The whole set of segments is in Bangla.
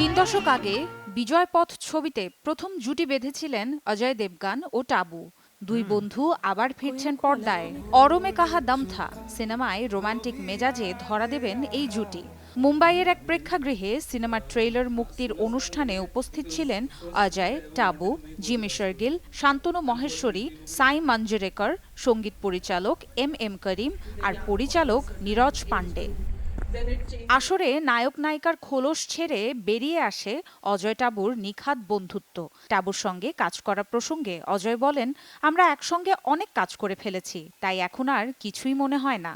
তিন দশক আগে বিজয় পথ ছবিতে প্রথম জুটি বেঁধেছিলেন অজয় দেবগান ও টাবু। দুই বন্ধু আবার ফিরছেন পর্দায়। অরমে কাহা দম থা সিনেমায় রোমান্টিক মেজাজে ধরা দেবেন এই জুটি। মুম্বাইয়ের এক প্রেক্ষাগৃহে সিনেমার ট্রেইলার মুক্তির অনুষ্ঠানে উপস্থিত ছিলেন অজয়, টাবু, জিমি শার্গিল, শান্তনু মহেশ্বরী, সাই মাঞ্জরেকর, সঙ্গীত পরিচালক এম করিম আর পরিচালক নীরজ পান্ডে। আসরে নায়ক নায়িকার খোলস ছেড়ে বেরিয়ে আসে অজয় টাবুর নিখাদ বন্ধুত্ব। টাবুর সঙ্গে কাজ করা প্রসঙ্গে অজয় বলেন, আমরা একসঙ্গে অনেক কাজ করে ফেলেছি, তাই এখন আর কিছুই মনে হয় না।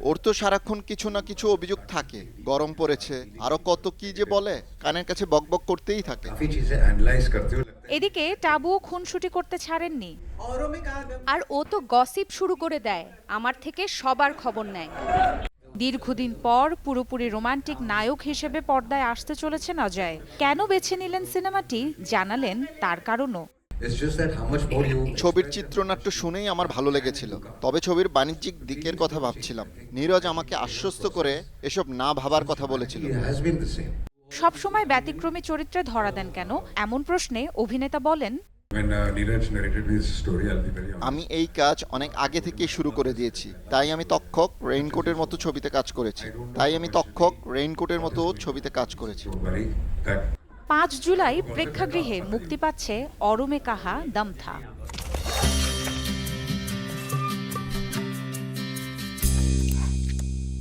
ওর তো সারাক্ষণ কিছু না কিছু অভিযোগ থাকে, গরম পড়েছে, আরো কত কি যে বলে, কানের কাছে বকবক করতেই থাকে। এদিকে টাবুও খুনসুটি করতে ছাড়েননি। আর ও তো গসিপ শুরু করে দেয়, আমার থেকে সবার খবর নেয়। দীর্ঘদিন পর পুরোপুরি রোমান্টিক নায়ক হিসেবে পর্দায় আসতে চলেছেন অজয়। কেন বেছে নিলেন সিনেমাটি জানালেন তার কারণও। ছবির চিত্রনাট্য শুনেই আমার ভালো লেগেছিল, তবে ছবির বাণিজ্যিক দিকের কথা ভাবছিলাম। নীরজ আমাকে আশ্বস্ত করে এসব না ভাবার কথা বলেছিল। সবসময় ব্যতিক্রমী চরিত্রে ধরা দেন কেন, এমন প্রশ্নে অভিনেতা বলেন, আমি এই কাজ অনেক আগে থেকেই শুরু করে দিয়েছি, তাই আমি তক্ষক রেইনকোটের মতো ছবিতে কাজ করেছি। 5 জুলাই প্রেক্ষাগৃহে মুক্তি পাচ্ছে অরমে কাহা দম থা।